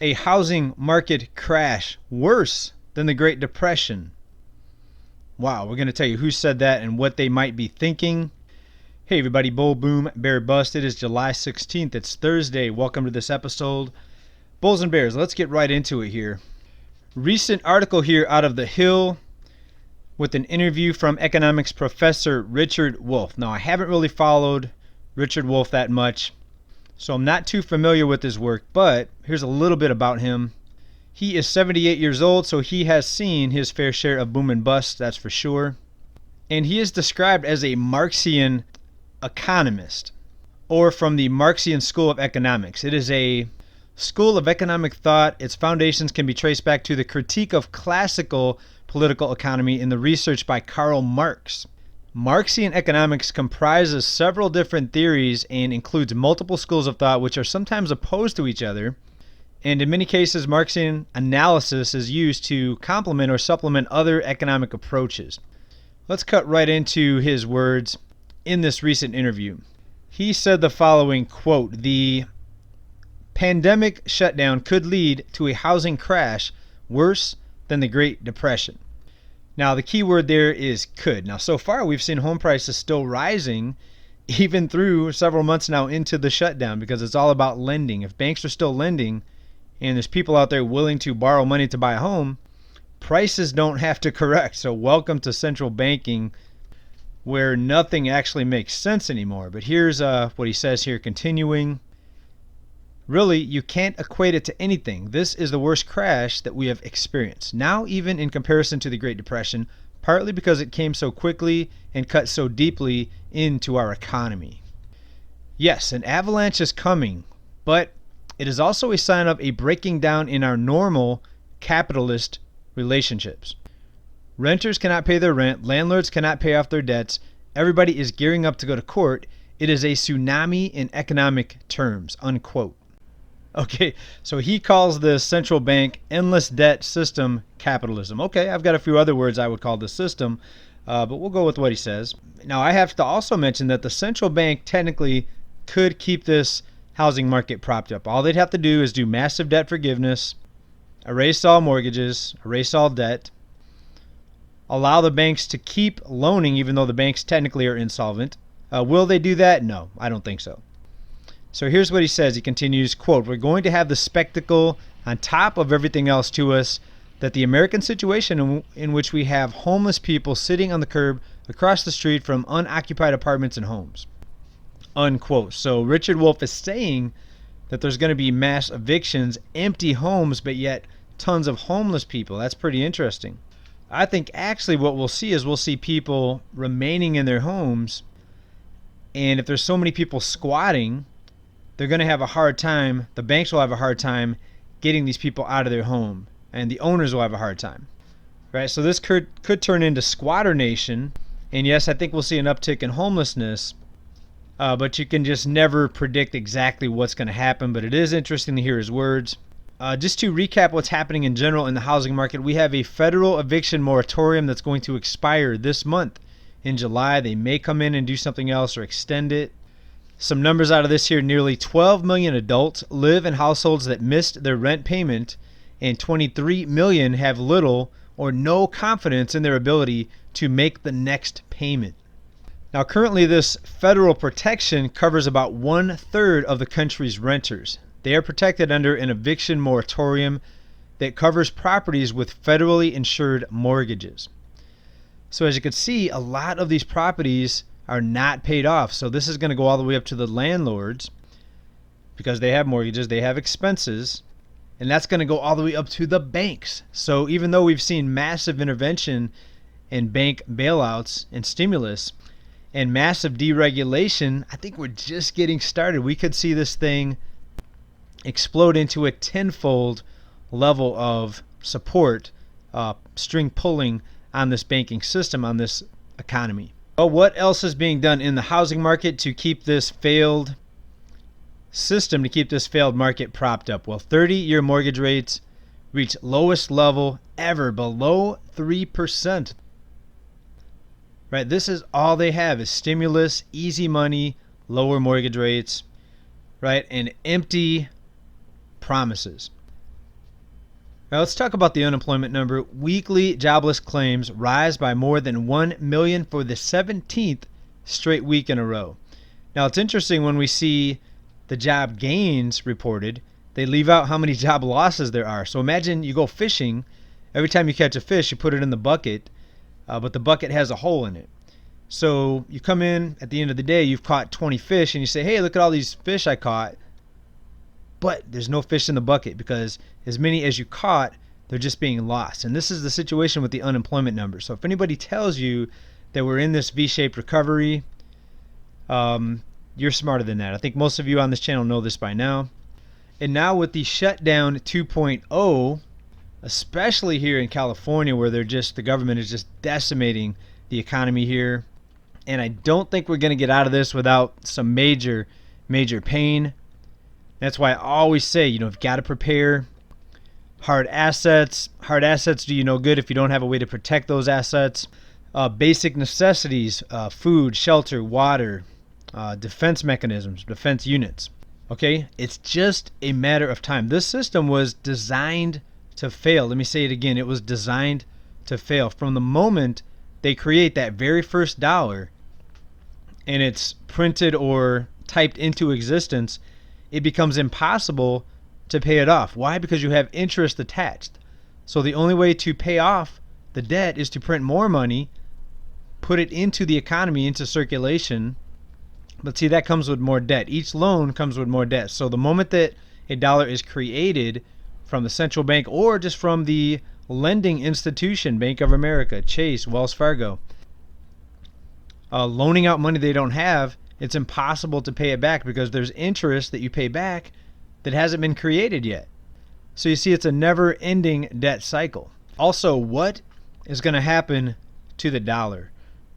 a housing market crash worse than the Great Depression? Wow, we're going to tell you who said that and what they might be thinking. Hey everybody, Bull Boom, Bear Bust. It is July 16th. It's Thursday. Welcome to this episode. Bulls and Bears, let's get right into it here. Recent article here out of The Hill with an interview from economics professor Richard Wolff. Now, I haven't really followed Richard Wolff that much, so I'm not too familiar with his work, but here's a little bit about him. He is 78 years old, so he has seen his fair share of boom and bust, that's for sure. And he is described as a Marxian economist, or from the Marxian school of economics. It is a school of economic thought. Its foundations can be traced back to the critique of classical political economy in the research by Karl Marx. Marxian economics comprises several different theories and includes multiple schools of thought which are sometimes opposed to each other. And in many cases, Marxian analysis is used to complement or supplement other economic approaches. Let's cut right into his words in this recent interview. He said the following, quote, "The pandemic shutdown could lead to a housing crash worse than the Great Depression." Now, the key word there is could. Now, so far, we've seen home prices still rising even through several months now into the shutdown because it's all about lending. If banks are still lending, and there's people out there willing to borrow money to buy a home, prices don't have to correct. So welcome to central banking where nothing actually makes sense anymore. But here's what he says here, continuing. Really, you can't equate it to anything. This is the worst crash that we have experienced. Now, even in comparison to the Great Depression, partly because it came so quickly and cut so deeply into our economy. Yes, an avalanche is coming, but it is also a sign of a breaking down in our normal capitalist relationships. Renters cannot pay their rent. Landlords cannot pay off their debts. Everybody is gearing up to go to court. It is a tsunami in economic terms, unquote. Okay, so he calls the central bank endless debt system capitalism. Okay, I've got a few other words I would call the system, but we'll go with what he says. Now, I have to also mention that the central bank technically could keep this housing market propped up. All they'd have to do is do massive debt forgiveness, erase all mortgages, erase all debt, allow the banks to keep loaning even though the banks technically are insolvent. Will they do that? No, I don't think so. So here's what he says. He continues, quote, "We're going to have the spectacle on top of everything else to us that the American situation in which we have homeless people sitting on the curb across the street from unoccupied apartments and homes." Unquote. So Richard Wolff is saying that there's going to be mass evictions, empty homes, but yet tons of homeless people. That's pretty interesting. I think actually what we'll see is we'll see people remaining in their homes, and if there's so many people squatting, they're going to have a hard time, the banks will have a hard time getting these people out of their home, and the owners will have a hard time. Right? So this could turn into squatter nation, and yes, I think we'll see an uptick in homelessness. But you can just never predict exactly what's going to happen. But it is interesting to hear his words. Just to recap what's happening in general in the housing market, we have a federal eviction moratorium that's going to expire this month in July. They may come in and do something else or extend it. Some numbers out of this here. Nearly 12 million adults live in households that missed their rent payment, and 23 million have little or no confidence in their ability to make the next payment. Now, currently, this federal protection covers about 1/3 of the country's renters. They are protected under an eviction moratorium that covers properties with federally insured mortgages. So as you can see, a lot of these properties are not paid off. So this is going to go all the way up to the landlords because they have mortgages, they have expenses, and that's going to go all the way up to the banks. So even though we've seen massive intervention and bank bailouts and stimulus, and massive deregulation, I think we're just getting started. We could see this thing explode into a tenfold level of support, string pulling on this banking system, on this economy. Well, what else is being done in the housing market to keep this failed system, to keep this failed market propped up? Well, 30-year mortgage rates reach lowest level ever, below 3%. Right, this is all they have is stimulus, easy money, lower mortgage rates, right, and empty promises. Now let's talk about the unemployment number. Weekly jobless claims rise by more than 1 million for the 17th straight week in a row. Now it's interesting when we see the job gains reported, they leave out how many job losses there are. So imagine you go fishing. Every time you catch a fish, you put it in the bucket, but the bucket has a hole in it. So you come in at the end of the day, you've caught 20 fish, and you say, hey, look at all these fish I caught. But there's no fish in the bucket because as many as you caught, they're just being lost. And this is the situation with the unemployment number. So if anybody tells you that we're in this V-shaped recovery, you're smarter than that. I think most of you on this channel know this by now. And now with the shutdown 2.0, especially here in California where the government is just decimating the economy here. And I don't think we're going to get out of this without some major pain. That's why I always say, you've got to prepare. Hard assets do you no good if you don't have a way to protect those assets. Basic necessities, food, shelter, water, defense mechanisms, defense units. Okay, it's just a matter of time. This system was designed to fail. Let me say it again. It was designed to fail. From the moment they create that very first dollar and it's printed or typed into existence, it becomes impossible to pay it off. Why? Because you have interest attached. So the only way to pay off the debt is to print more money, put it into the economy, into circulation. But see, that comes with more debt. Each loan comes with more debt. So the moment that a dollar is created from the central bank or just from the lending institution, Bank of America, Chase, Wells Fargo, loaning out money they don't have, it's impossible to pay it back because there's interest that you pay back that hasn't been created yet. So you see, it's a never-ending debt cycle. Also, what is going to happen to the dollar?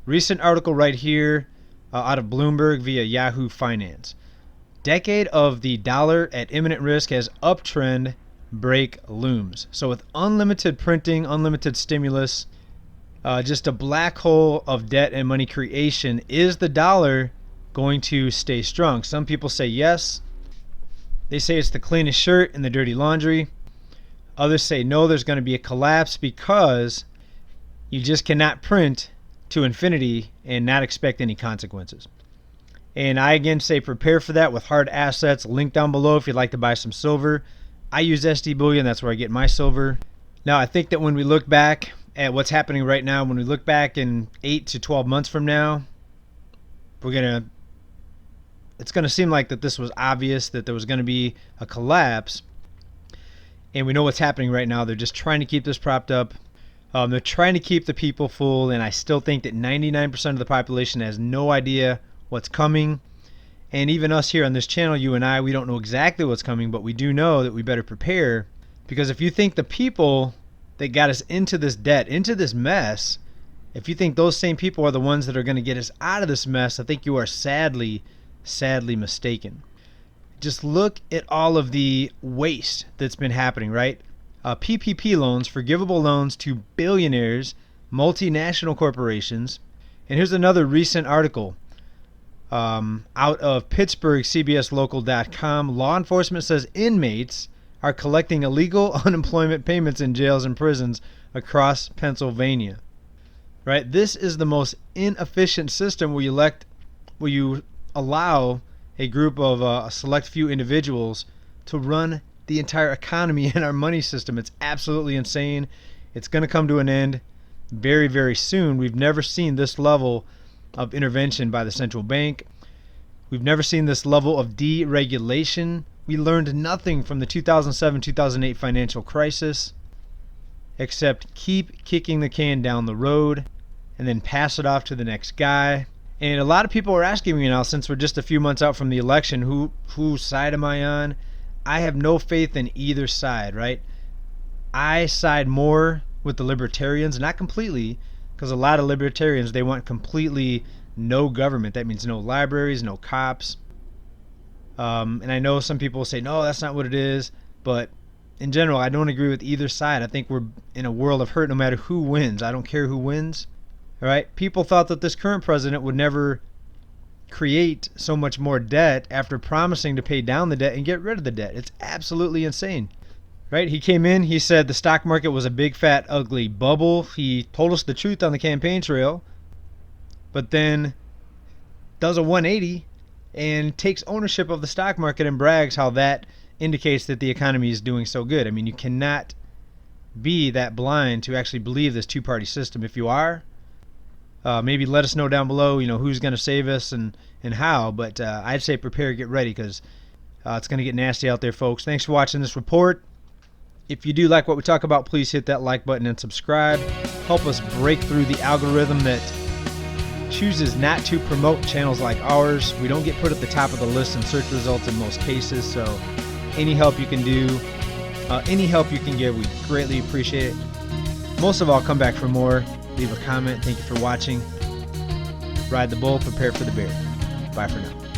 Recent article right here out of Bloomberg via Yahoo Finance. Decade of the dollar at imminent risk as uptrend break looms. So with unlimited printing, unlimited stimulus, just a black hole of debt and money creation, is the dollar going to stay strong? Some people say yes. They say it's the cleanest shirt in the dirty laundry. Others say no, there's going to be a collapse because you just cannot print to infinity and not expect any consequences. And I again say prepare for that with hard assets. Link down below if you'd like to buy some silver. I use SD Bullion. That's where I get my silver. Now, I think that when we look back at what's happening right now, when we look back in 8 to 12 months from now, it's going to seem like that this was obvious, that there was going to be a collapse. And we know what's happening right now. They're just trying to keep this propped up. They're trying to keep the people full. And I still think that 99% of the population has no idea what's coming. And even us here on this channel, you and I, we don't know exactly what's coming, but we do know that we better prepare. Because if you think the people that got us into this debt, into this mess, if you think those same people are the ones that are going to get us out of this mess, I think you are sadly mistaken. Just look at all of the waste that's been happening, right? PPP loans, forgivable loans to billionaires, multinational corporations. And here's another recent article out of Pittsburgh, CBSLocal.com. Law enforcement says inmates are collecting illegal unemployment payments in jails and prisons across Pennsylvania. Right? This is the most inefficient system where you allow a group of a select few individuals to run the entire economy and our money system. It's absolutely insane. It's going to come to an end very, very soon. We've never seen this level of intervention by the central bank. We've never seen this level of deregulation. We learned nothing from the 2007-2008 financial crisis except keep kicking the can down the road and then pass it off to the next guy. And a lot of people are asking me now, since we're just a few months out from the election, whose side am I on? I have no faith in either side, right? I side more with the libertarians, not completely, because a lot of libertarians, they want completely no government. That means no libraries, no cops. And I know some people say, no, that's not what it is. But in general, I don't agree with either side. I think we're in a world of hurt no matter who wins. I don't care who wins. All right? People thought that this current president would never create so much more debt after promising to pay down the debt and get rid of the debt. It's absolutely insane. Right? He came in, he said the stock market was a big fat ugly bubble. He told us the truth on the campaign trail, but then does a 180 and takes ownership of the stock market and brags how that indicates that the economy is doing so good. I mean, you cannot be that blind to actually believe this two-party system. If you are, maybe let us know down below, who's going to save us and how. But I'd say prepare, get ready, because it's going to get nasty out there, folks. Thanks for watching this report. If you do like what we talk about, please hit that like button and subscribe. Help us break through the algorithm that chooses not to promote channels like ours. We don't get put at the top of the list in search results in most cases, so any help you can do, any help you can give, we greatly appreciate it. Most of all, come back for more. Leave a comment. Thank you for watching. Ride the bull, prepare for the bear. Bye for now.